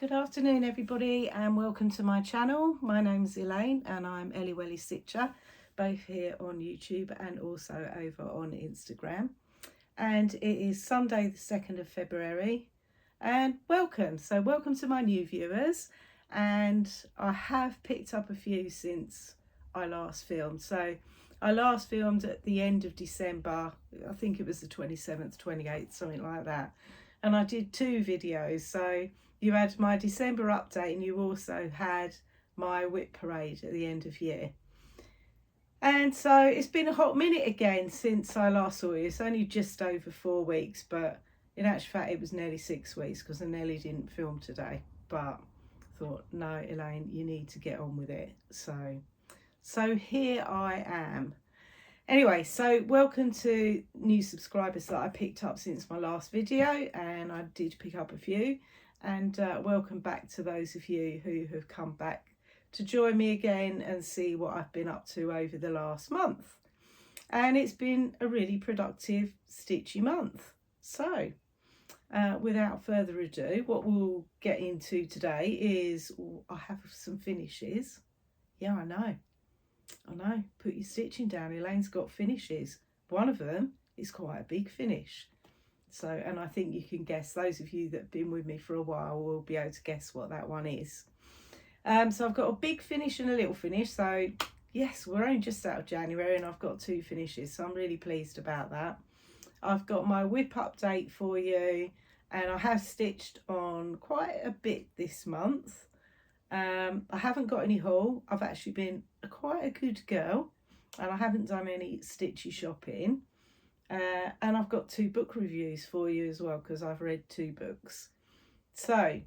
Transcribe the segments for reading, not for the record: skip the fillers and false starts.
Good afternoon everybody and welcome to my channel. My name's Elaine and I'm Elliewellie Stitcher, both here on YouTube and also over on Instagram. And it is Sunday the 2nd of February and welcome. So welcome to my new viewers, and I have picked up a few since I last filmed. So I last filmed at the end of December, I think it was the 27th, 28th, something like that. And I did 2 videos. So you had my December update and you also had my whip parade at the end of year. And so it's been a hot minute again since I last saw you. It's only just over 4 weeks, but in actual fact it was nearly 6 weeks because I nearly didn't film today. But I thought, no, Elaine, you need to get on with it. So here I am. Anyway, so welcome to new subscribers that I picked up since my last video, and I did pick up a few. And welcome back to those of you who have come back to join me again and see what I've been up to over the last month. And it's been a really productive, stitchy month. So without further ado, what we'll get into today is I have some finishes. Yeah, I know, put your stitching down. Elaine's got finishes. One of them is quite a big finish. So, and I think you can guess, those of you that have been with me for a while will be able to guess what that one is. So I've got a big finish and a little finish. So yes, we're only just out of January and I've got 2 finishes. So I'm really pleased about that. I've got my whip update for you, and I have stitched on quite a bit this month. I haven't got any haul. I've actually been quite a good girl and I haven't done any stitchy shopping. And I've got 2 book reviews for you as well because I've read 2 books. So,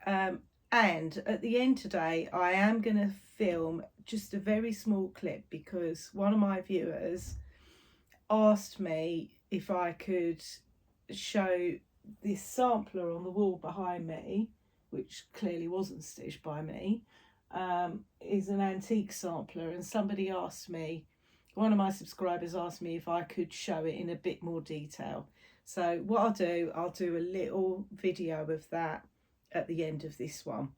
and at the end today, I am going to film just a very small clip because one of my viewers asked me if I could show this sampler on the wall behind me, which clearly wasn't stitched by me, is an antique sampler. And somebody asked me, one of my subscribers asked me if I could show it in a bit more detail. So what I'll do a little video of that at the end of this one.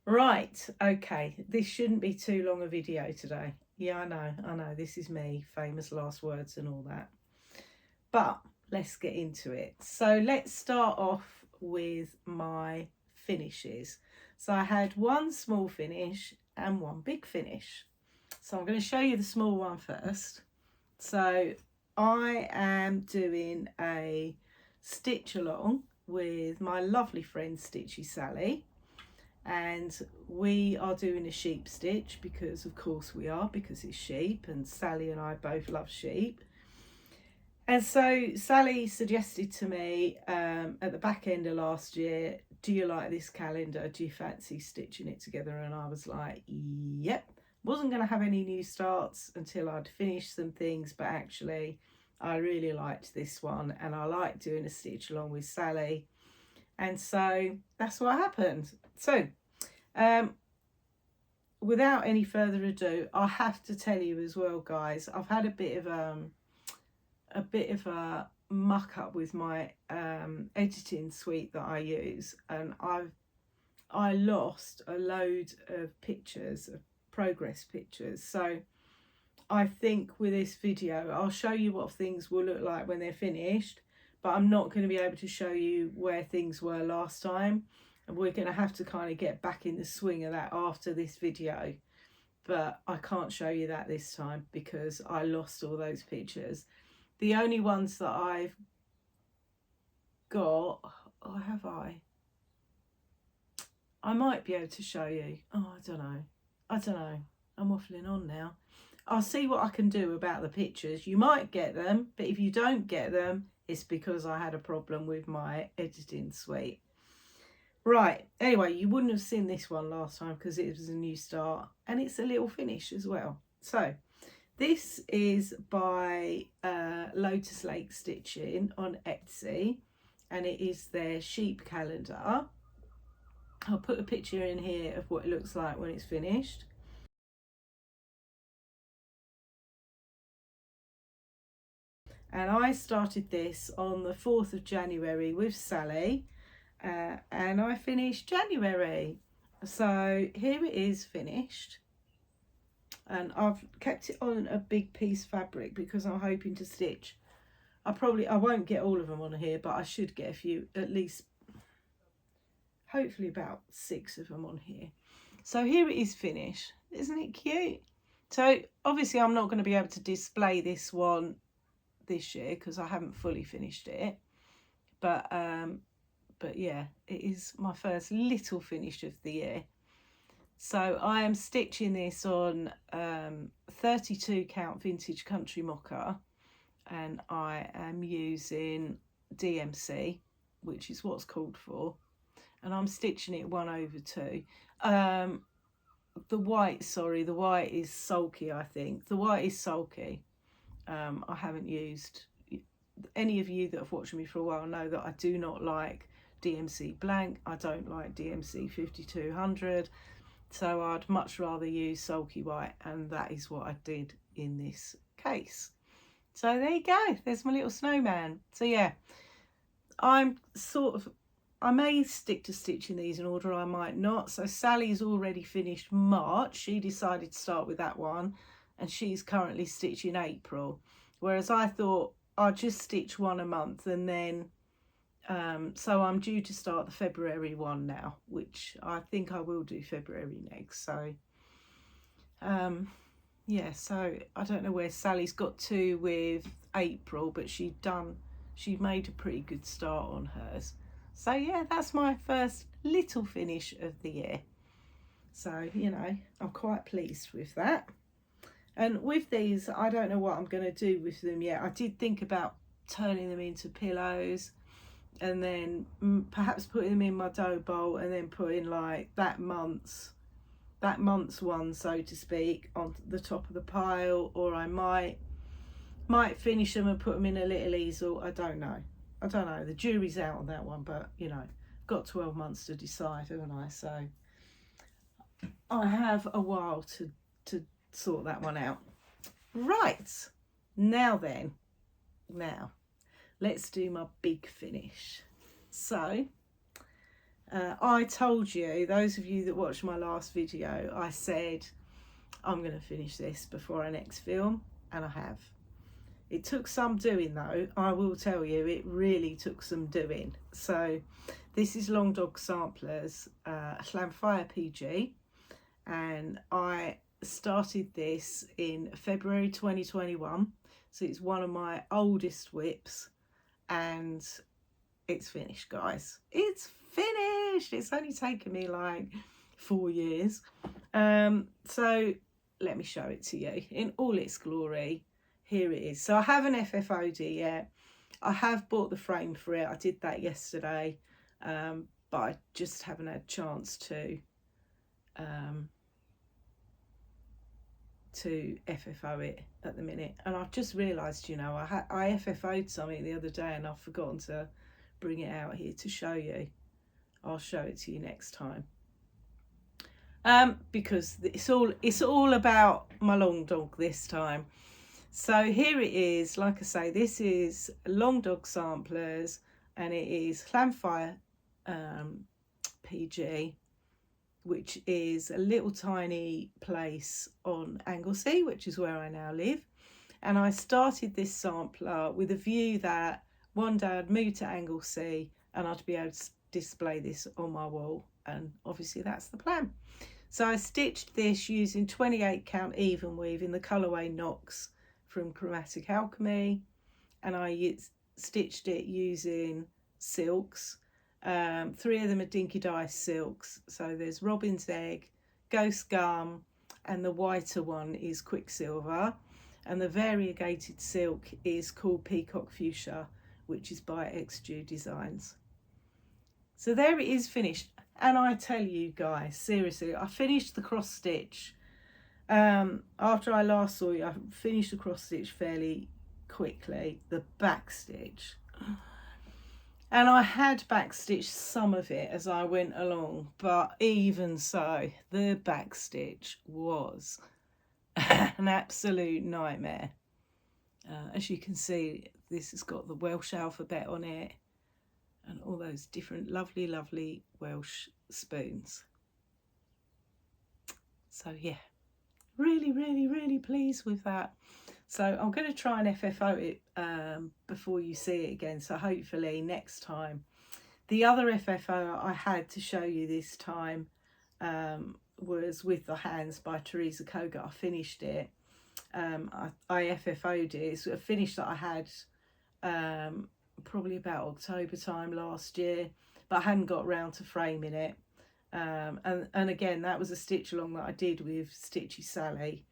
Right, okay, this shouldn't be too long a video today. Yeah, I know, this is me, famous last words and all that. But let's get into it. So let's start off with my finishes. So I had 1 small finish and 1 big finish. So I'm going to show you the small one first. So I am doing a stitch along with my lovely friend Stitchy Sally, and we are doing a sheep stitch because of course we are, because it's sheep and Sally and I both love sheep. And so Sally suggested to me at the back end of last year, do you like this calendar? Do you fancy stitching it together? And I was like, yep. Wasn't going to have any new starts until I'd finished some things, but actually I really liked this one and I like doing a stitch along with Sally. And so that's what happened. So without any further ado, I have to tell you as well, guys, I've had a bit of a muck up with my editing suite that I use, and I lost a load of pictures, of progress pictures. So I think with this video I'll show you what things will look like when they're finished, but I'm not going to be able to show you where things were last time, and we're going to have to kind of get back in the swing of that after this video. But I can't show you that this time because I lost all those pictures. The only ones that I've got, or have I might be able to show you. Oh, I don't know, I'm waffling on now. I'll see what I can do about the pictures. You might get them, but if you don't get them, it's because I had a problem with my editing suite. Right, anyway, you wouldn't have seen this one last time because it was a new start and it's a little finish as well. So this is by Lotus Lake Stitching on Etsy, and it is their sheep calendar. I'll put a picture in here of what it looks like when it's finished. And I started this on the 4th of January with Sally, and I finished January. So here it is finished, and I've kept it on a big piece fabric because I'm hoping to stitch. I won't get all of them on here, but I should get a few, at least hopefully about 6 of them on here. So here it is finished. Isn't it cute? So obviously I'm not going to be able to display this one this year because I haven't fully finished it, but yeah, it is my first little finish of the year. So I am stitching this on 32 count vintage country mocha, and I am using DMC, which is what's called for, and I'm stitching it 1/2. The white is sulky. I think the white is sulky. I haven't used, any of you that have watched me for a while know that I do not like DMC blank. I don't like DMC 5200, so I'd much rather use sulky white, and that is what I did in this case. So there you go, there's my little snowman. So yeah, I may stick to stitching these in order, I might not. So Sally's already finished March. She decided to start with that one, and she's currently stitching April. Whereas I thought I'd just stitch one a month, and then, so I'm due to start the February one now, which I think I will do February next. So, yeah, so I don't know where Sally's got to with April, but she made a pretty good start on hers. So yeah, that's my first little finish of the year. So, you know, I'm quite pleased with that. And with these, I don't know what I'm going to do with them yet. I did think about turning them into pillows, and then perhaps putting them in my dough bowl, and then putting like that month's one, so to speak, on the top of the pile. Or I might finish them and put them in a little easel. I don't know. The jury's out on that one, but you know, I've got 12 months to decide, haven't I? So I have a while to sort that one out. Right, now let's do my big finish. So I told you, those of you that watched my last video, I said I'm going to finish this before our next film, and I have. It took some doing though, I will tell you, it really took some doing. So this is Long Dog Samplers, Fire PG, and I started this in February 2021. So it's one of my oldest whips, and it's finished, guys. It's finished. It's only taken me like 4 years. So let me show it to you in all its glory. Here it is. So I haven't FFO'd it yet. I have bought the frame for it. I did that yesterday, but I just haven't had a chance to FFO it at the minute. And I've just realised, you know, I FFO'd something the other day, and I've forgotten to bring it out here to show you. I'll show it to you next time. Because it's all about my long dog this time. So here it is. Like I say, this is Long Dog Samplers, and it is Clamfire PG, which is a little tiny place on Anglesey, which is where I now live. And I started this sampler with a view that one day I'd move to Anglesey and I'd be able to display this on my wall, and obviously that's the plan. So I stitched this using 28 count even weave in the colourway Knox from Chromatic Alchemy, and I stitched it using silks. 3 of them are Dinky Dice silks. So there's Robin's Egg, Ghost Gum, and the whiter one is Quicksilver. And the variegated silk is called Peacock Fuchsia, which is by XG Designs. So there it is finished. And I tell you guys, seriously, I finished the cross stitch. After I last saw you, I finished the cross stitch fairly quickly. The back stitch. And I had backstitched some of it as I went along, but even so, the backstitch was an absolute nightmare. As you can see, this has got the Welsh alphabet on it. and all those different lovely Welsh spoons. So yeah, really pleased with that. So I'm going to try and FFO it before you see it again, so hopefully next time. The other FFO I had to show you this time was With the Hands by Teresa Koga. I finished it. I FFO'd it. It's a finish that I had probably about October time last year, but I hadn't got around to framing it. And again, that was a stitch along that I did with Stitchy Sally.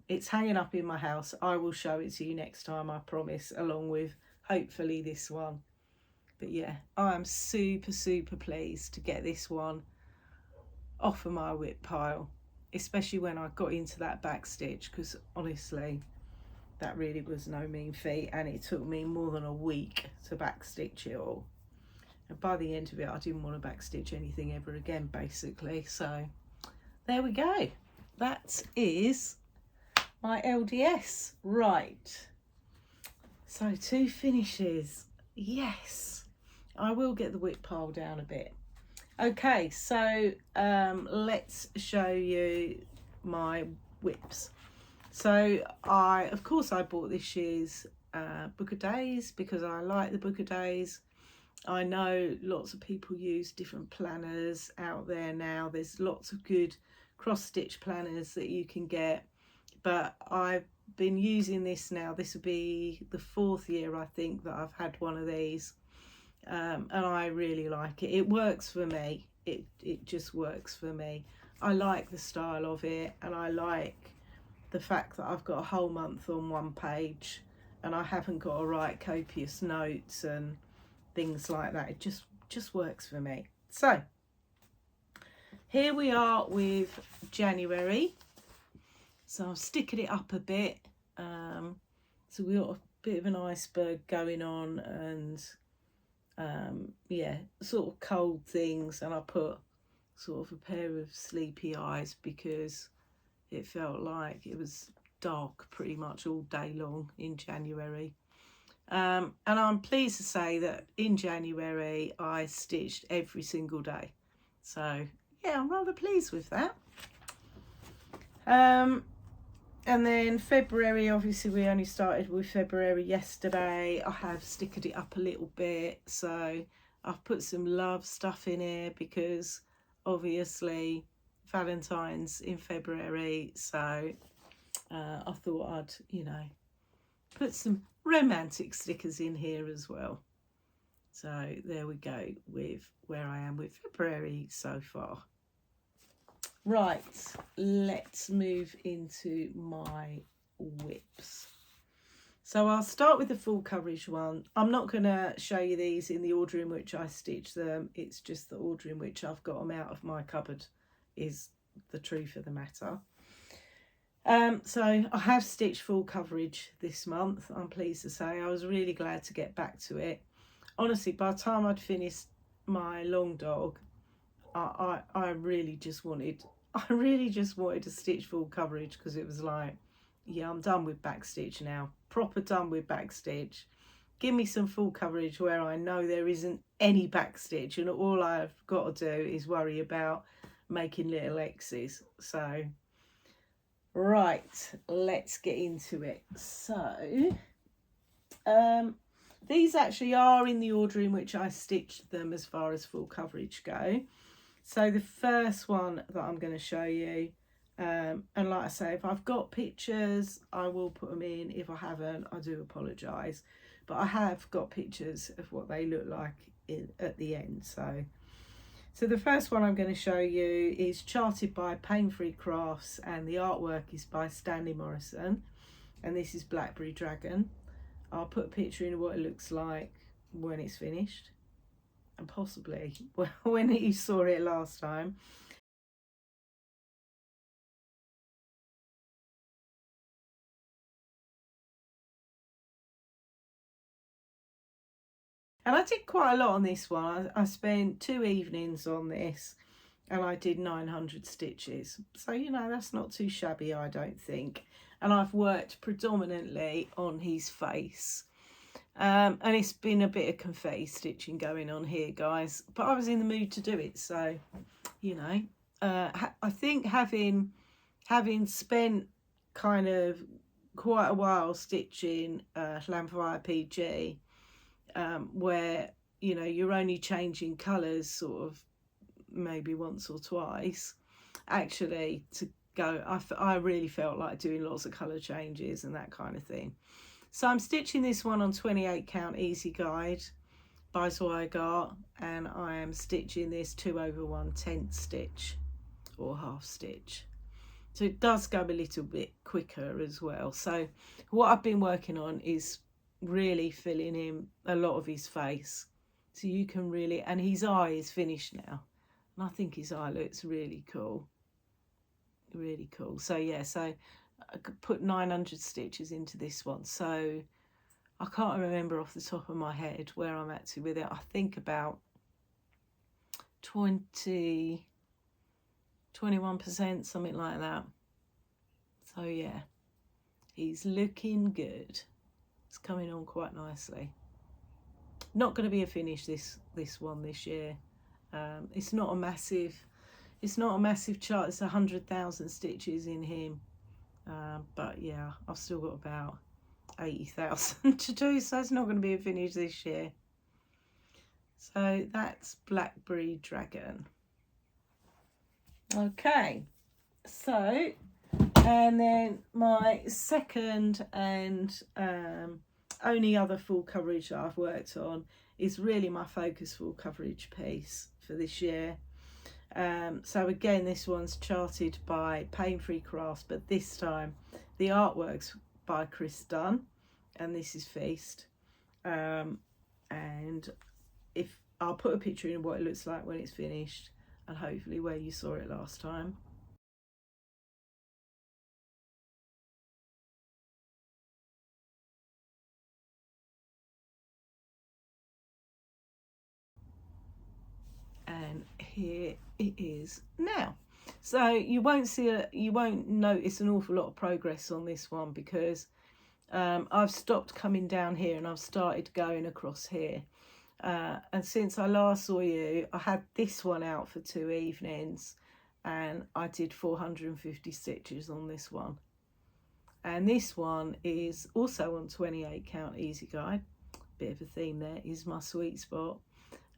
It's hanging up in my house. I will show it to you next time, I promise, along with hopefully this one. But yeah, I am super pleased to get this one off of my whip pile, especially when I got into that back stitch, because honestly that really was no mean feat, and it took me more than a week to back stitch it all. And by the end of it, I didn't want to backstitch anything ever again, basically. So there we go. That is my LDS. Right. So 2 finishes. Yes. I will get the whip pile down a bit. Okay, so let's show you my whips. So of course I bought this year's Book of Days because I like the Book of Days. I know lots of people use different planners out there now. There's lots of good cross-stitch planners that you can get, but I've been using this now. This will be the 4th year, I think, that I've had one of these, and I really like it. It works for me. It just works for me. I like the style of it, and I like the fact that I've got a whole month on one page, and I haven't got to write copious notes and things like that. It just works for me. So here we are with January. So I'm sticking it up a bit. So we've got a bit of an iceberg going on, and yeah, sort of cold things, and I put sort of a pair of sleepy eyes because it felt like it was dark pretty much all day long in January. And I'm pleased to say that in January I stitched every single day. So yeah, I'm rather pleased with that. And then February, obviously we only started with February yesterday. I have stickered it up a little bit, so I've put some love stuff in here because obviously Valentine's in February, so I thought I'd, you know, put some romantic stickers in here as well. So there we go with where I am with February so far. Right, let's move into my whips. So I'll start with the full coverage one. I'm not going to show you these in the order in which I stitch them. It's just the order in which I've got them out of my cupboard is the truth of the matter. So I have stitched full coverage this month, I'm pleased to say. I was really glad to get back to it. Honestly, by the time I'd finished my long dog, I really just wanted to stitch full coverage, because it was like, yeah, I'm done with backstitch now. Proper done with backstitch. Give me some full coverage where I know there isn't any backstitch, and all I've got to do is worry about making little X's. So right, let's get into it. So these actually are in the order in which I stitched them as far as full coverage go. So the first one that I'm going to show you, and like I say, if I've got pictures I will put them in. If I haven't, I do apologise, but I have got pictures of what they look like at the end. So the first one I'm going to show you is charted by Pain Free Crafts, and the artwork is by Stanley Morrison, and this is Blackberry Dragon. I'll put a picture in of what it looks like when it's finished, and possibly when you saw it last time. And I did quite a lot on this one. I spent 2 evenings on this, and I did 900 stitches. So, you know, that's not too shabby, I don't think. And I've worked predominantly on his face. And it's been a bit of confetti stitching going on here, guys, but I was in the mood to do it, so you know, I think having spent kind of quite a while stitching Lamphire PG, where you know you're only changing colours sort of maybe once or twice, actually to go, I really felt like doing lots of colour changes and that kind of thing. So I'm stitching this one on 28 count easy guide by Zweigart, and I am stitching this 2/1 10th stitch or half stitch, so it does go a little bit quicker as well. So what I've been working on is really filling in a lot of his face, so you can really, and his eye is finished now, and I think his eye looks really cool, really cool. So yeah, so I could put 900 stitches into this one, so I can't remember off the top of my head where I'm at with it. I think about 21%, something like that. So yeah, he's looking good. It's coming on quite nicely. Not going to be a finish this one this year. It's not a massive chart. It's 100,000 stitches in him, but yeah, I've still got about 80,000 to do, so it's not going to be a finish this year. So that's Blackberry Dragon. Okay, so, and then my second and only other full coverage that I've worked on is really my focus full coverage piece for this year. So again, this one's charted by Pain Free Crafts, but this time the artwork's by Chris Dunn, and this is Feast. And if I'll put a picture in what it looks like when it's finished, and hopefully where you saw it last time. And here it is now. So you won't notice an awful lot of progress on this one, because I've stopped coming down here and I've started going across here. And since I last saw you, I had this one out for 2 evenings, and I did 450 stitches on this one. And this one is also on 28 count easy guide. Bit of a theme there, is my sweet spot.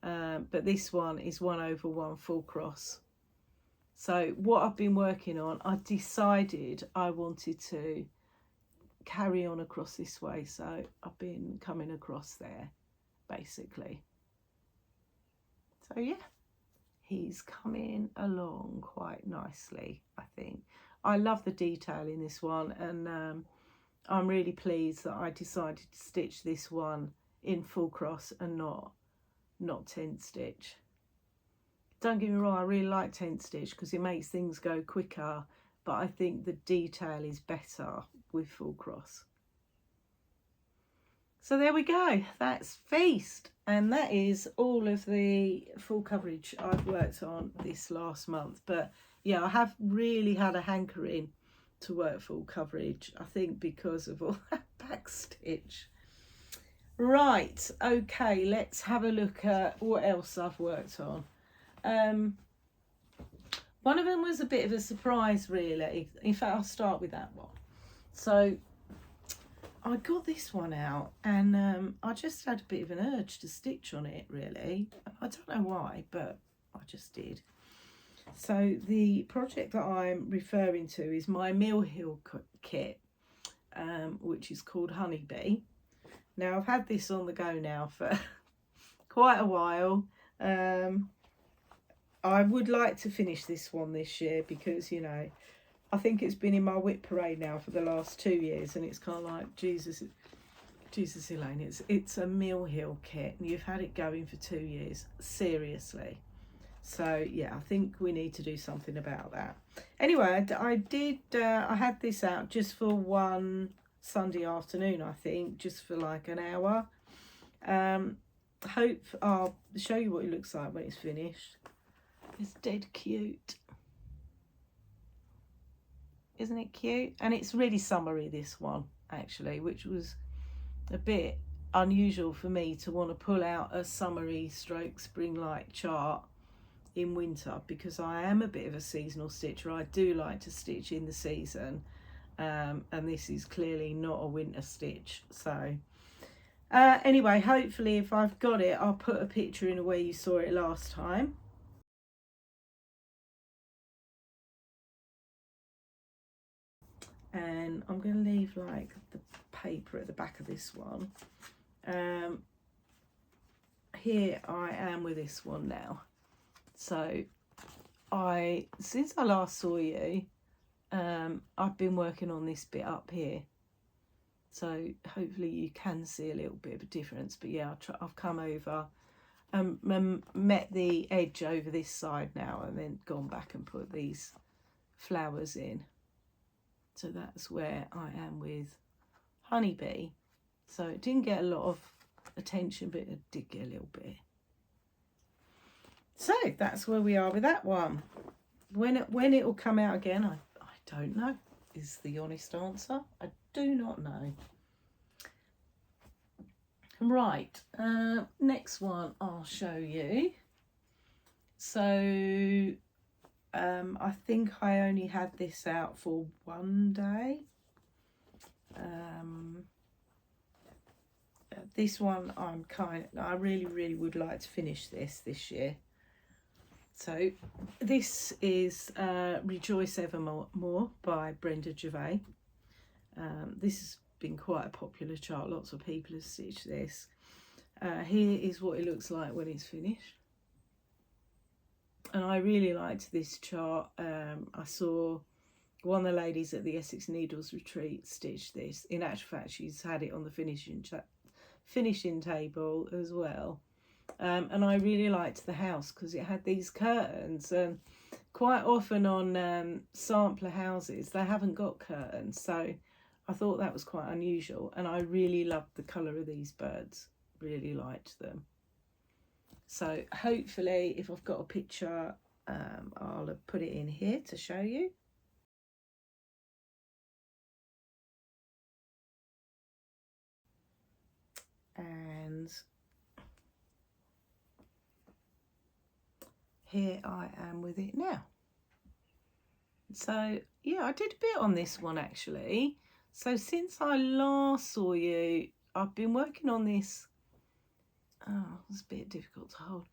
But this one is 1/1 full cross. So what I've been working on, I decided I wanted to carry on across this way, so I've been coming across there basically. So yeah, he's coming along quite nicely, I think. I love the detail in this one, and I'm really pleased that I decided to stitch this one in full cross and not 10th stitch. Don't get me wrong, I really like 10th stitch because it makes things go quicker, but I think the detail is better with full cross. So there we go, that's Feast, and that is all of the full coverage I've worked on this last month. But yeah, I have really had a hankering to work full coverage, I think because of all that back stitch. Right, okay, let's have a look at what else I've worked on. One of them was a bit of a surprise, really. In fact, I'll start with that one. So I got this one out, and I just had a bit of an urge to stitch on it, really. I don't know why, but I just did. So the project that I'm referring to is my Mill Hill kit, which is called Honeybee. Now, I've had this on the go now for quite a while. I would like to finish this one this year because, you know, I think it's been in my whip parade now for the last 2 years, and it's kind of like, Jesus Elaine, it's a Mill Hill kit, and you've had it going for 2 years, seriously. So yeah, I think we need to do something about that. Anyway, I had this out just for one Sunday afternoon, I think, just for like an hour. Hope I'll show you what it looks like when it's finished. It's dead cute, isn't it cute? And it's really summery, this one, actually, which was a bit, unusual for me to want to pull out a summery stroke spring-like chart in winter, because I am a bit of a seasonal stitcher. I do like to stitch in the season, and this is clearly not a winter stitch. So anyway, hopefully if I've got it, I'll put a picture in where you saw it last time. And I'm going to leave like the paper at the back of this one. Here I am with this one now. So since I last saw you, I've been working on this bit up here. So hopefully you can see a little bit of a difference. But yeah, I've come over and met the edge over this side now, and then gone back and put these flowers in. So that's where I am with Honeybee. So it didn't get a lot of attention, but it did get a little bit. So that's where we are with that one. When it will come out again, I don't know, is the honest answer. I do not know. Right, next one I'll show you. So I think I only had this out for one day. This one I really would like to finish this year. So this is Rejoice Evermore by Brenda Gervais. This has been quite a popular chart. Lots of people have stitched this. Here is what it looks like when it's finished. And I really liked this chart. I saw one of the ladies at the Essex Needles retreat stitch this. In actual fact, she's had it on the finishing table as well. And I really liked the house because it had these curtains, and quite often on sampler houses they haven't got curtains, so I thought that was quite unusual. And I really loved the colour of these birds, really liked them. So hopefully if I've got a picture, I'll put it in here to show you. And here I am with it now. So yeah, I did a bit on this one actually. So since I last saw you, I've been working on this. Oh, it's a bit difficult to hold.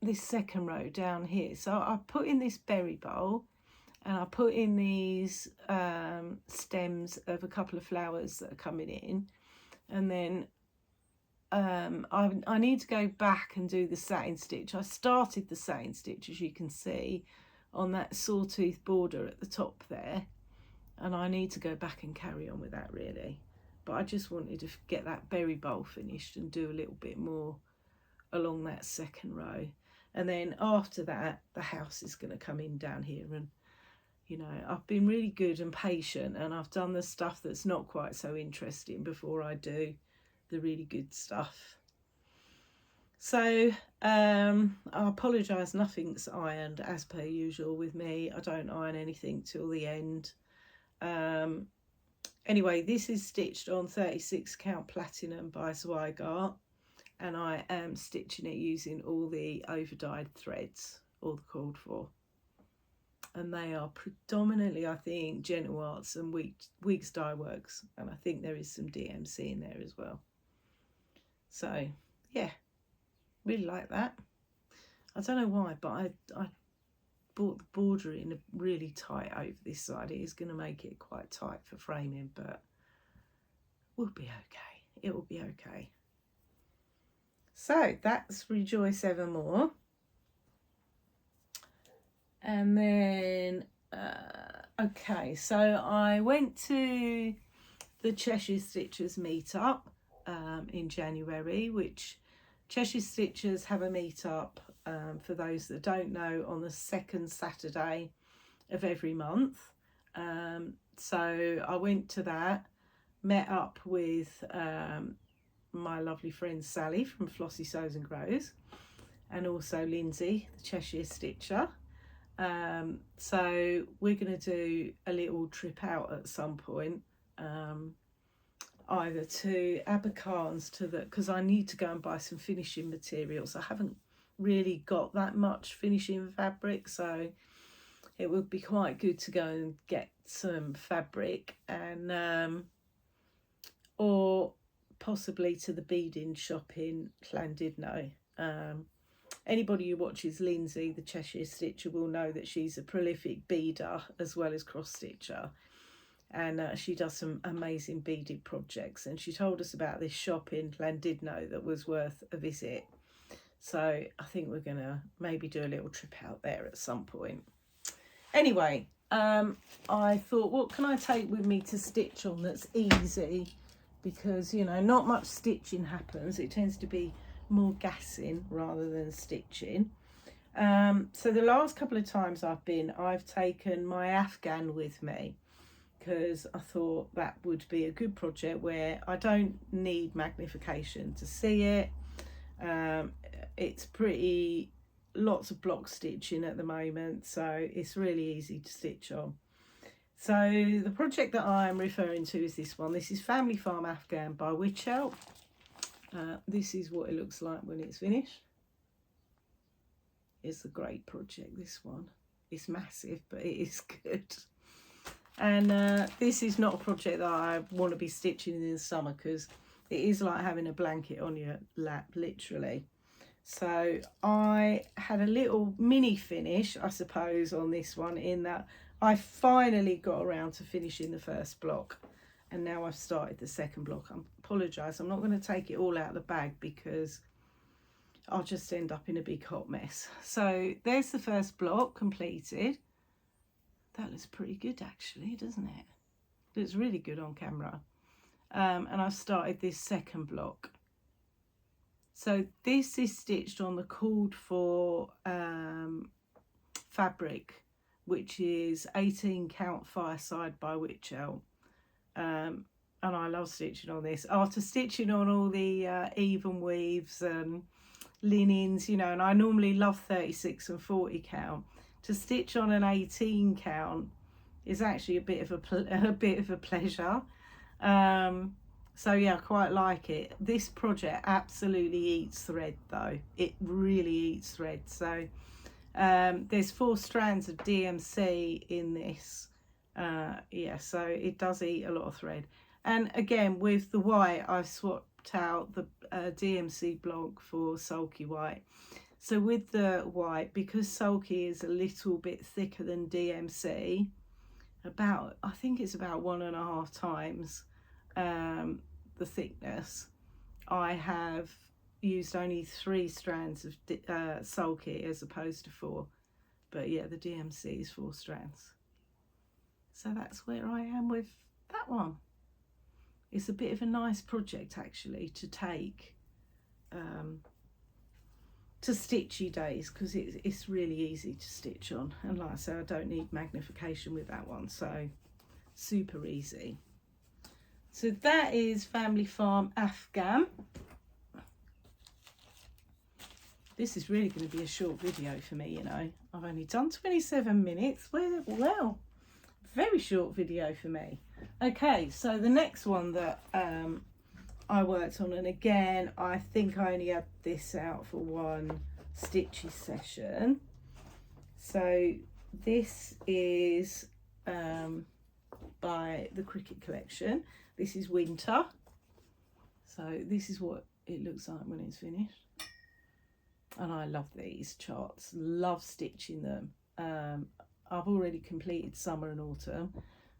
This second row down here. So I put in this berry bowl, and I put in these stems of a couple of flowers that are coming in, and then I need to go back and do the satin stitch. I started the satin stitch, as you can see, on that sawtooth border at the top there, and I need to go back and carry on with that really. But I just wanted to get that berry bowl finished and do a little bit more along that second row. And then after that, the house is going to come in down here. And, you know, I've been really good and patient, and I've done the stuff that's not quite so interesting before I do the really good stuff. So I apologise, nothing's ironed as per usual with me. I don't iron anything till the end. Anyway, this is stitched on 36 count platinum by Zweigart, and I am stitching it using all the over-dyed threads, all the called for. And they are predominantly, I think, Gentle Arts and Weeks Dye Works, and I think there is some DMC in there as well. So yeah, really like that. I don't know why, but I brought the border in really tight over this side. It is going to make it quite tight for framing, but we'll be okay. It will be okay. So that's Rejoice Evermore. And then, okay, so I went to the Cheshire Stitchers meetup in January, which Cheshire Stitchers have a meetup, for those that don't know, on the second Saturday of every month. So I went to that, met up with my lovely friend Sally from Flossie Sews and Grows, and also Lindsay, the Cheshire Stitcher. So we're going to do a little trip out at some point. either to Abercarn's to the, because I need to go and buy some finishing materials. I haven't really got that much finishing fabric, so it would be quite good to go and get some fabric, and or possibly to the beading shop in Llandudno. Anybody who watches Lindsay, the Cheshire Stitcher, will know that she's a prolific beader as well as cross stitcher, and she does some amazing beaded projects, and she told us about this shop in Llandudno that was worth a visit. So I think we're gonna maybe do a little trip out there at some point. Anyway, I thought, what can I take with me to stitch on that's easy, because, you know, not much stitching happens. It tends to be more gassing rather than stitching. So the last couple of times I've taken my Afghan with me, because I thought that would be a good project where I don't need magnification to see it. It's pretty, lots of block stitching at the moment, so it's really easy to stitch on. So the project that I'm referring to is this one. This is Family Farm Afghan by Witchell. This is what it looks like when it's finished. It's a great project, this one. It's massive, but it is good. And this is not a project that I want to be stitching in the summer, because it is like having a blanket on your lap, literally. So I had a little mini finish, I suppose, on this one, in that I finally got around to finishing the first block, and now I've started the second block. I apologise, I'm not going to take it all out of the bag because I'll just end up in a big hot mess. So there's the first block completed. That looks pretty good actually, doesn't it? Looks really good on camera. And I've started this second block. So this is stitched on the called for fabric, which is 18 count Fireside by Witchell. And I love stitching on this. After stitching on all the even weaves and linens, you know, and I normally love 36 and 40 count, to stitch on an 18 count is actually a bit of a pleasure. So yeah, I quite like it. This project absolutely eats thread though. It really eats thread. So there's 4 strands of DMC in this. Yeah, so it does eat a lot of thread. And again, with the white, I've swapped out the DMC block for sulky white. So with the white, because sulky is a little bit thicker than DMC, about, I think it's about 1.5 times the thickness, I have used only 3 strands of sulky as opposed to 4. But yeah, the DMC is 4 strands. So that's where I am with that one. It's a bit of a nice project actually to take to stitchy days, because it's really easy to stitch on, and like I say, I don't need magnification with that one, so super easy. So that is Family Farm Afghan. This is really going to be a short video for me, you know. I've only done 27 minutes. Well, very short video for me. Okay, so the next one that I worked on, and again, I think I only had this out for one stitchy session. So this is by the Cricket Collection. This is Winter. So this is what it looks like when it's finished. And I love these charts, love stitching them. I've already completed summer and autumn,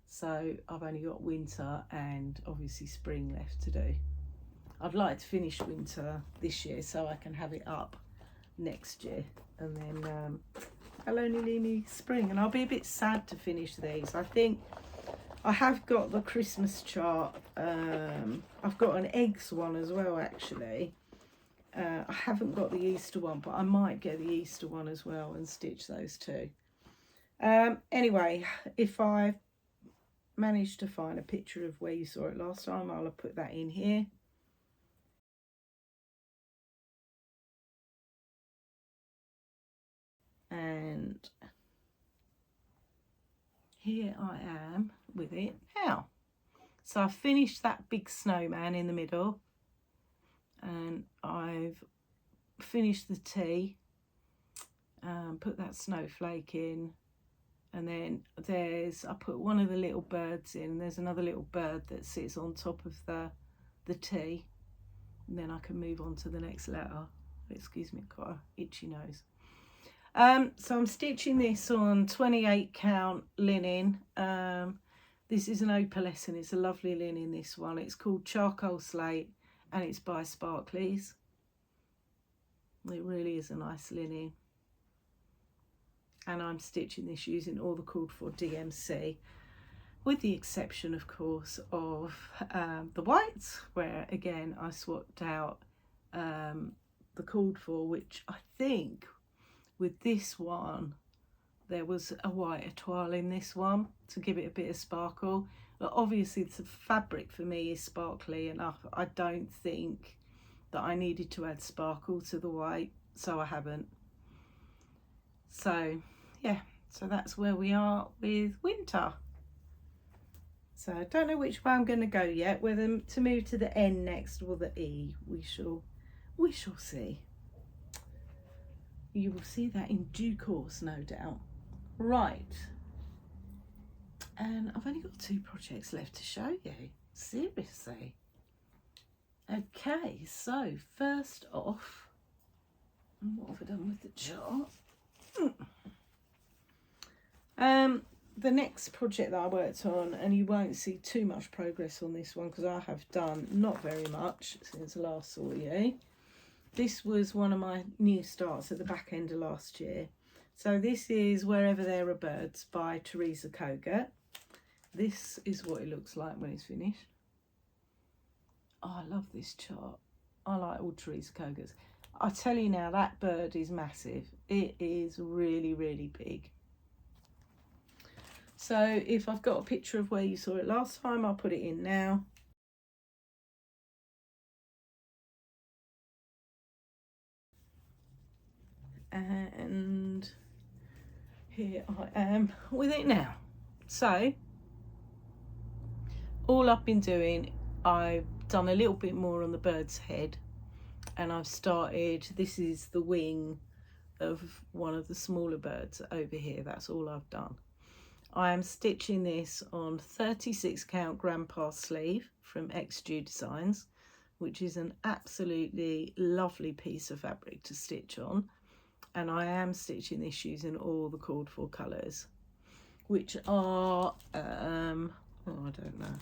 so I've only got winter and obviously spring left to do. I'd like to finish winter this year so I can have it up next year, and then I'll only leave me spring, and I'll be a bit sad to finish these. I think I have got the Christmas chart. I've got an eggs one as well actually. I haven't got the Easter one, but I might get the Easter one as well and stitch those two. Anyway, if I manage to find a picture of where you saw it last time, I'll put that in here. And here I am with it now. So I finished that big snowman in the middle, and I've finished the tea, put that snowflake in, and then I put one of the little birds in, and there's another little bird that sits on top of the tea, and then I can move on to the next letter. Excuse me, I've got an itchy nose. So I'm stitching this on 28 count linen. This is an opalescent, it's a lovely linen, this one. It's called Charcoal Slate, and it's by Sparklies. It really is a nice linen. And I'm stitching this using all the called for DMC, with the exception, of course, of the whites, where again I swapped out the called for, which I think with this one there was a white etoile in this one to give it a bit of sparkle. But obviously the fabric for me is sparkly enough. I don't think that I needed to add sparkle to the white, so I haven't. So yeah, so that's where we are with winter. So I don't know which way I'm going to go yet, whether to move to the N next or the E. We shall see. You will see that in due course, no doubt. Right, and I've only got 2 projects left to show you, seriously. Okay, so first off, what have I done with the chart? The next project that I worked on, and you won't see too much progress on this one because I have done not very much since I last saw you. This was one of my new starts at the back end of last year. So this is Wherever There Are Birds by Teresa Kogut. This is what it looks like when it's finished. Oh, I love this chart. I like all Teresa Kogut's. I tell you now, that bird is massive. It is really, really big. So if I've got a picture of where you saw it last time, I'll put it in now. And here I am with it now. So all I've been doing, I've done a little bit more on the bird's head, and I've started, this is the wing of one of the smaller birds over here. That's all I've done. I am stitching this on 36 count grandpa sleeve from XG Designs, which is an absolutely lovely piece of fabric to stitch on. And I am stitching this using all the called for colours, which are I don't know,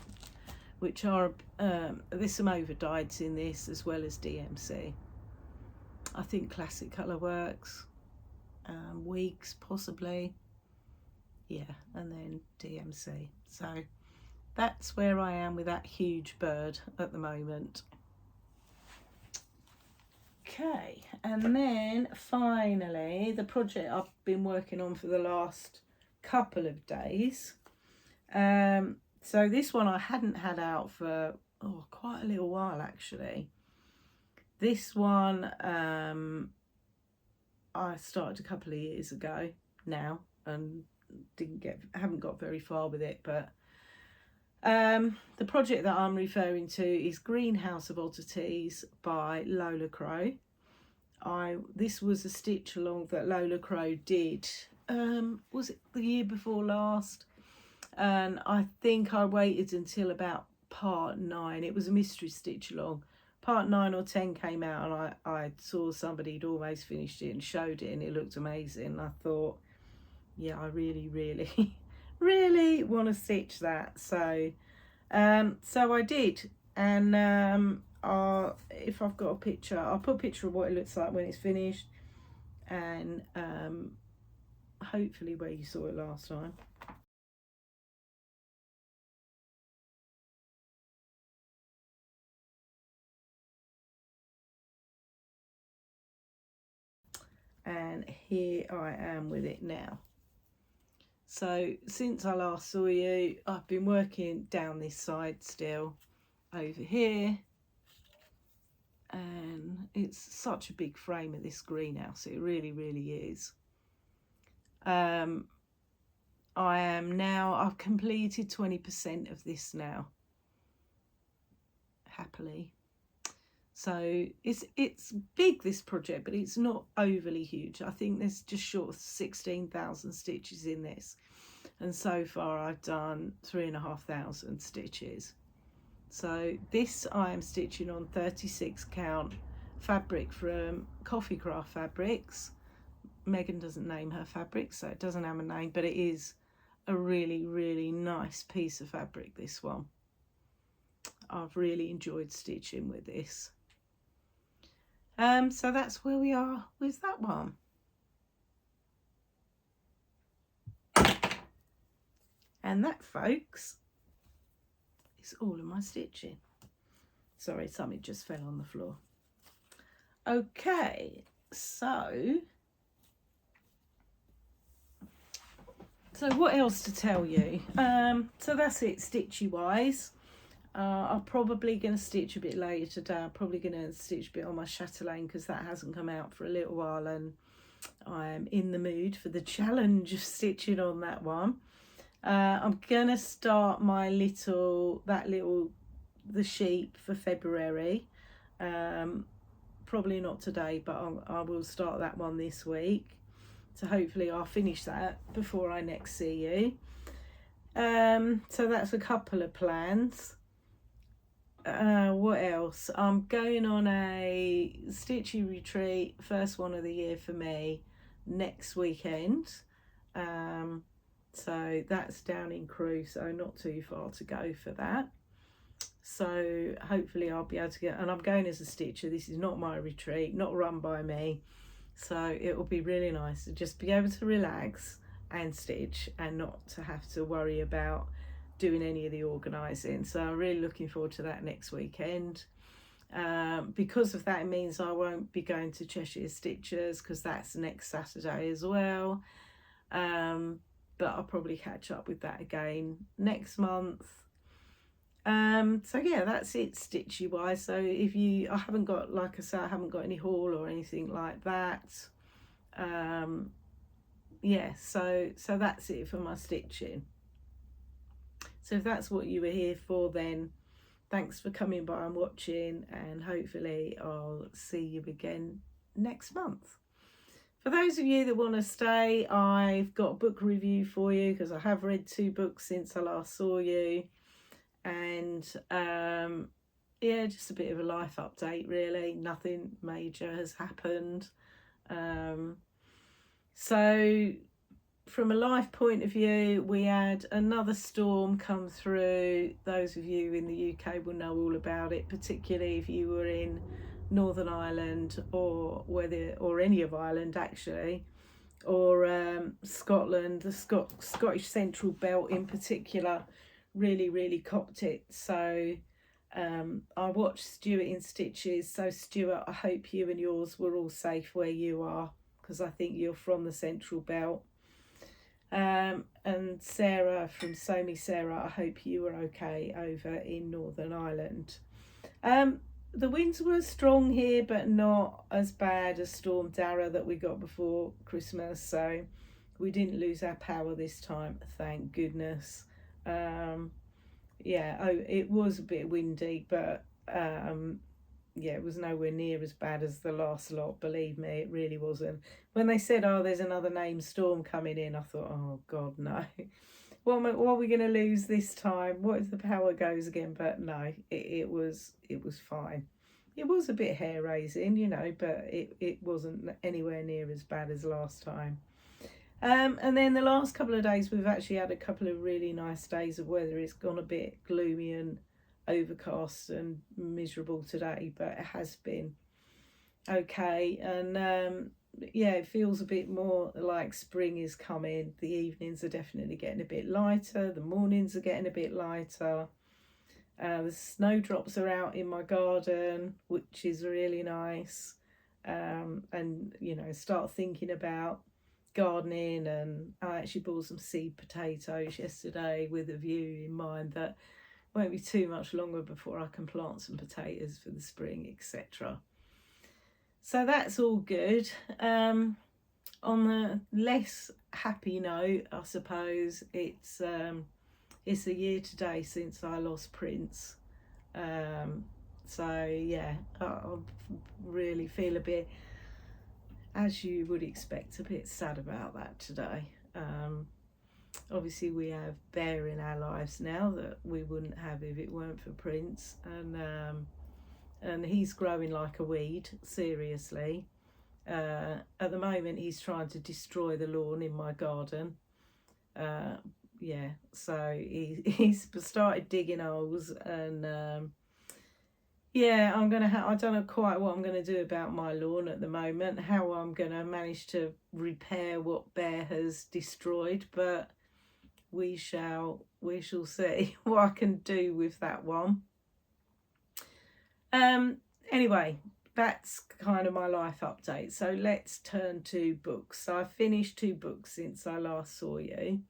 which are there's some over dyeds in this as well as DMC. I think classic colour works, Weeks possibly, yeah, and then DMC. So that's where I am with that huge bird at the moment. Okay, and then finally the project I've been working on for the last couple of days. So this one I hadn't had out for quite a little while actually. This one I started a couple of years ago now and haven't got very far with it, but the project that I'm referring to is Greenhouse of Oddities by Lola Crow. This was a stitch along that Lola Crow did, was it the year before last? And I think I waited until about part 9. It was a mystery stitch along. Part 9 or 10 came out, and I saw somebody had almost finished it and showed it, and it looked amazing. I thought, yeah, I really, really, really want to stitch that. So so I did, and if I've got a picture, I'll put a picture of what it looks like when it's finished, and hopefully where you saw it last time. And here I am with it now. So since I last saw you, I've been working down this side still over here, and it's such a big frame of this greenhouse, it really, really is. I've completed 20% of this now, happily. So it's big, this project, but it's not overly huge. I think there's just short of 16,000 stitches in this, and so far I've done 3,500 stitches. So this I am stitching on 36 count fabric from Coffee Craft Fabrics. Megan doesn't name her fabric, so it doesn't have a name, but it is a really, really nice piece of fabric, this one. I've really enjoyed stitching with this. So that's where we are with that one. And that, folks, is all of my stitching. Sorry, something just fell on the floor. Okay, so what else to tell you? So that's it, stitchy wise. I'm probably going to stitch a bit later today. I'm probably going to stitch a bit on my chatelaine because that hasn't come out for a little while, and I'm in the mood for the challenge of stitching on that one. I'm going to start my the sheep for February. Probably not today, but I will start that one this week. So hopefully I'll finish that before I next see you. So that's a couple of plans. What else? I'm going on a stitchy retreat, first one of the year for me, next weekend. So that's down in Crewe, so not too far to go for that. So hopefully I'll be able to get, and I'm going as a stitcher. This is not my retreat, not run by me. So it will be really nice to just be able to relax and stitch and not to have to worry about doing any of the organising. So I'm really looking forward to that next weekend. Because of that, it means I won't be going to Cheshire Stitchers because that's next Saturday as well. But I'll probably catch up with that again next month. So yeah, that's it stitchy wise. So I haven't got, like I said, I haven't got any haul or anything like that. Yeah, so that's it for my stitching. So if that's what you were here for, then thanks for coming by and watching, and hopefully I'll see you again next month. For those of you that want to stay, I've got a book review for you because I have read 2 books since I last saw you. And yeah, just a bit of a life update really. Nothing major has happened. So from a life point of view, we had another storm come through. Those of you in the UK will know all about it, particularly if you were in Northern Ireland or any of Ireland actually, or Scotland. The Scottish Central Belt in particular really copped it. So I watched Stuart in stitches. So Stuart, I hope you and yours were all safe where you are, because I think you're from the Central Belt. And Sarah from Sew Me Sarah, I hope you were okay over in Northern Ireland. The winds were strong here, but not as bad as Storm Dara that we got before Christmas. So we didn't lose our power this time, thank goodness. Yeah, it was a bit windy, but yeah, it was nowhere near as bad as the last lot, believe me, it really wasn't. When they said, oh, there's another named storm coming in, I thought, oh God, no. What are we going to lose this time? What if the power goes again? But no, it was fine. It was a bit hair raising, you know, but it wasn't anywhere near as bad as last time. And then the last couple of days, we've actually had a couple of really nice days of weather. It's gone a bit gloomy and overcast and miserable today, but it has been okay. And yeah, it feels a bit more like spring is coming. The evenings are definitely getting a bit lighter. The mornings are getting a bit lighter. The snowdrops are out in my garden, which is really nice. And, you know, start thinking about gardening. And I actually bought some seed potatoes yesterday with a view in mind that it won't be too much longer before I can plant some potatoes for the spring, etc. So that's all good. On the less happy note, I suppose, it's a year today since I lost Prince. So yeah, I really feel a bit, as you would expect, a bit sad about that today. Obviously we have Bear in our lives now that we wouldn't have if it weren't for Prince, and he's growing like a weed, seriously. At the moment he's trying to destroy the lawn in my garden. Yeah, so he's started digging holes, and yeah, I don't know quite what I'm going to do about my lawn at the moment, how I'm going to manage to repair what Bear has destroyed, but we shall see what I can do with that one. Anyway, that's kind of my life update. So let's turn to books. So I finished 2 books since I last saw you.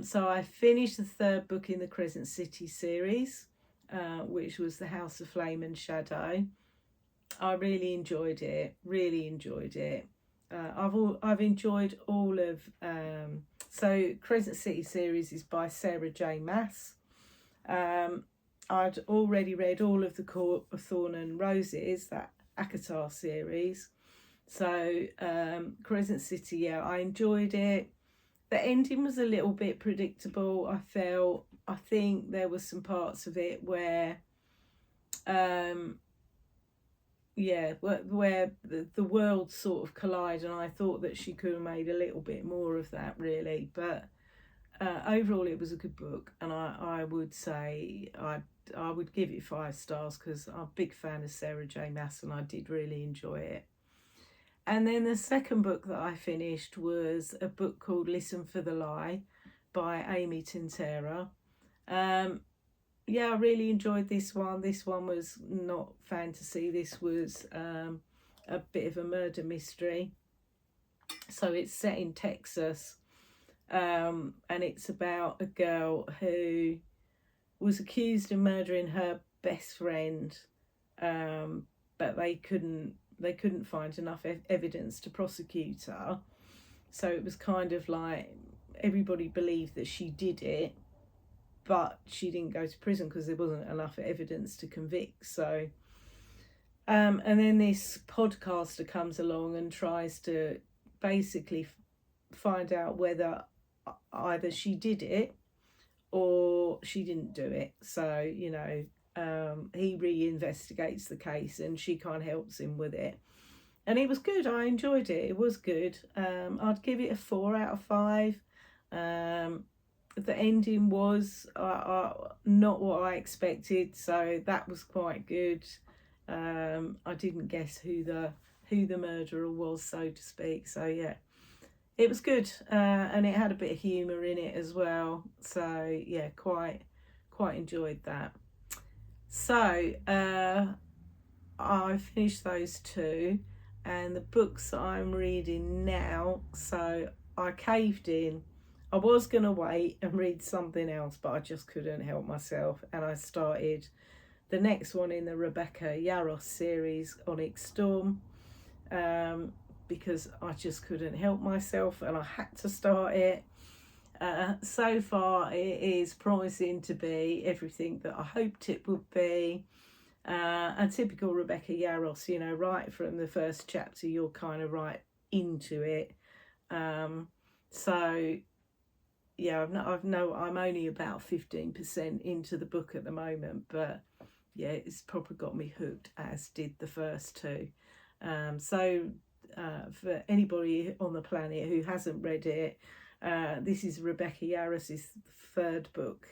So I finished the 3rd book in the Crescent City series, which was The House of Flame and Shadow. I really enjoyed it. I've enjoyed all of so Crescent City series is by Sarah J. Maas. I'd already read all of the Court of Thorn and Roses, that ACOTAR series. So Crescent City, yeah, I enjoyed it. The ending was a little bit predictable, I felt. I think there were some parts of it where yeah, where the worlds sort of collide, and I thought that she could have made a little bit more of that, really. But overall it was a good book, and I would say I would give it 5 stars because I'm a big fan of Sarah J. Maas and I did really enjoy it. And then the second book that I finished was a book called Listen for the Lie by Amy Tintera. Yeah, I really enjoyed this one. This one was not fantasy. This was a bit of a murder mystery. So it's set in Texas, and it's about a girl who was accused of murdering her best friend, but they couldn't find enough evidence to prosecute her. So it was kind of like everybody believed that she did it, but she didn't go to prison because there wasn't enough evidence to convict. So and then this podcaster comes along and tries to basically find out whether either she did it or she didn't do it. So, you know, he reinvestigates the case and she kind of helps him with it. And it was good. I enjoyed it. It was good. I'd give it a 4 out of 5. The ending was not what I expected, so that was quite good. I didn't guess who the murderer was, so to speak. So yeah, it was good, and it had a bit of humour in it as well. So yeah, quite enjoyed that. So I finished those 2, and the books that I'm reading now. So I caved in. I was going to wait and read something else, but I just couldn't help myself. And I started the next one in the Rebecca Yarros series, Onyx Storm, because I just couldn't help myself and I had to start it. So far, it is promising to be everything that I hoped it would be. A typical Rebecca Yarros, you know, right from the first chapter, you're kind of right into it. So yeah, I'm only about 15% into the book at the moment, but yeah, it's probably got me hooked, as did the first 2. So for anybody on the planet who hasn't read it, this is Rebecca Yarros' 3rd book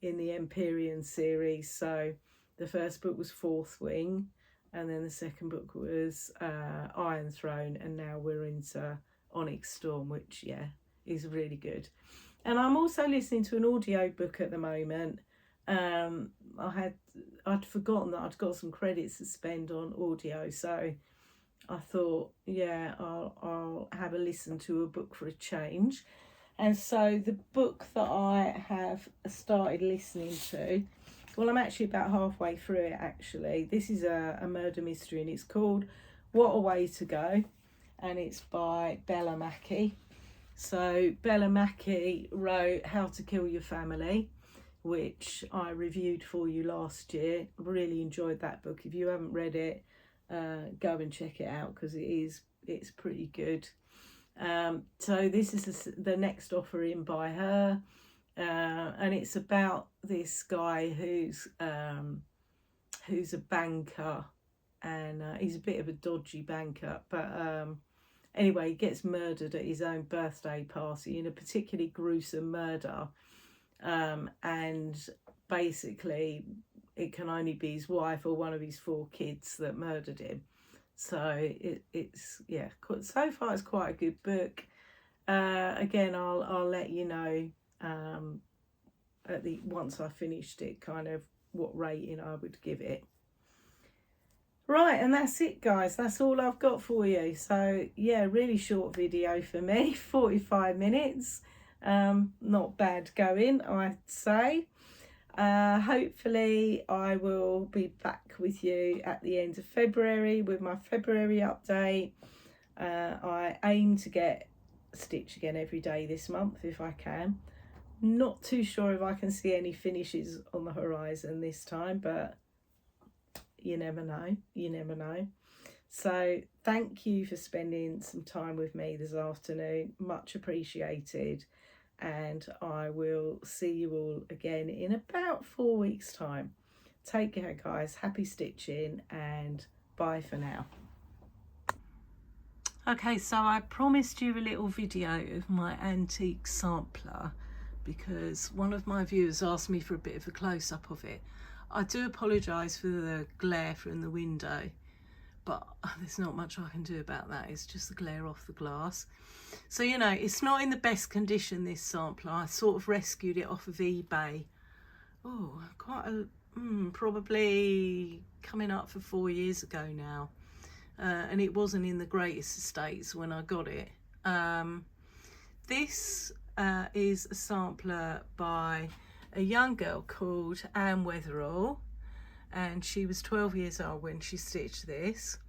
in the Empyrean series. So the first book was Fourth Wing, and then the second book was Iron Throne, and now we're into Onyx Storm, which yeah, is really good. And I'm also listening to an audio book at the moment. I'd forgotten that I'd got some credits to spend on audio, so I thought, yeah, I'll have a listen to a book for a change. And so the book that I have started listening to, well, I'm actually about halfway through it, actually. This is a murder mystery, and it's called What a Way to Go, and it's by Bella Mackie. So Bella Mackie wrote How to Kill Your Family, which I reviewed for you last year. Really enjoyed that book. If you haven't read it, go and check it out, because it's pretty good. So this is the next offering by her, and it's about this guy who's a banker, and he's a bit of a dodgy banker, but anyway, he gets murdered at his own birthday party in a particularly gruesome murder, and basically it can only be his wife or one of his 4 kids that murdered him. So it's yeah, so far it's quite a good book. Again, I'll let you know once I finished it, kind of what rating I would give it. Right, and that's it, guys. That's all I've got for you. So yeah, really short video for me, 45 minutes. Not bad going, I'd say. Hopefully I will be back with you at the end of February with my February update. I aim to get stitch again every day this month if I can. Not too sure if I can see any finishes on the horizon this time, but you never know, you never know. So thank you for spending some time with me this afternoon, much appreciated, and I will see you all again in about 4 weeks time. Take care, guys. Happy stitching, and bye for now. Okay, so I promised you a little video of my antique sampler because one of my viewers asked me for a bit of a close-up of it. I do apologise for the glare from the window, but there's not much I can do about that. It's just the glare off the glass. So, you know, it's not in the best condition, this sampler. I sort of rescued it off of eBay. Oh, quite a, probably coming up for 4 years ago now. And it wasn't in the greatest of states when I got it. This is a sampler by a young girl called Elliewellie, and she was 12 years old when she stitched this,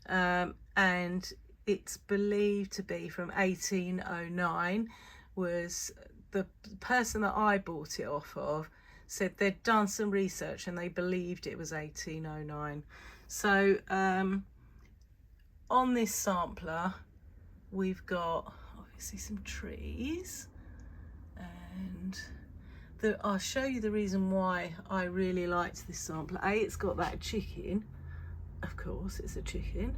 and it's believed to be from 1809. Was the person that I bought it off of said they'd done some research and they believed it was 1809. So on this sampler we've got obviously some trees, and I'll show you the reason why I really liked this sampler. It's got that chicken, of course it's a chicken,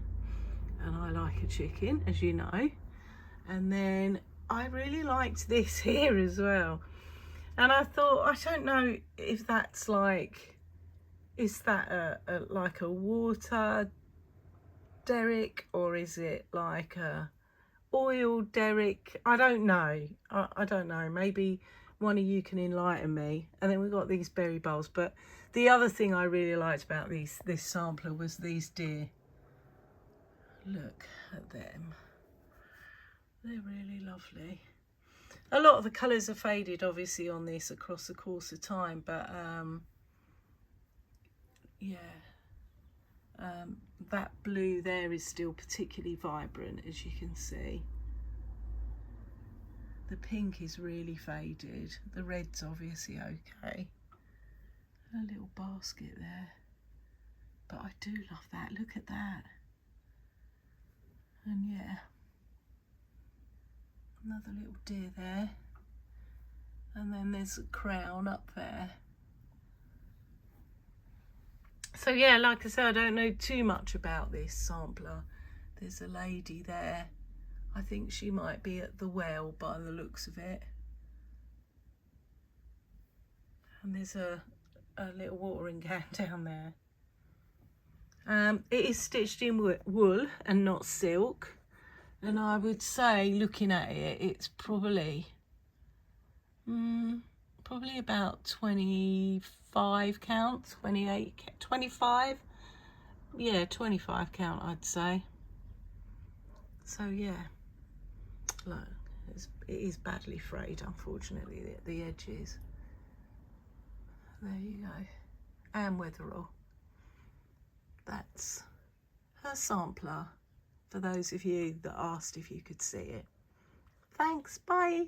and I like a chicken, as you know. And then I really liked this here as well, and I thought, I don't know if that's like, is that like a water derrick, or is it like a oil derrick? I don't know. I don't know. Maybe one of you can enlighten me. And then we've got these berry bowls. But the other thing I really liked about this sampler was these deer. Look at them. They're really lovely. A lot of the colours are faded obviously on this across the course of time, but yeah, that blue there is still particularly vibrant, as you can see. The pink is really faded. The red's obviously okay. A little basket there. But I do love that. Look at that. And yeah, another little deer there. And then there's a crown up there. So yeah, like I said, I don't know too much about this sampler. There's a lady there. I think she might be at the well by the looks of it. And there's a little watering can down there. It is stitched in wool and not silk. And I would say, looking at it, it's probably about 25 count, 28, 25. Yeah, 25 count, I'd say. So yeah. Look, it is badly frayed, unfortunately, the edges. There you go. Elliewellie. That's her sampler, for those of you that asked if you could see it. Thanks, bye.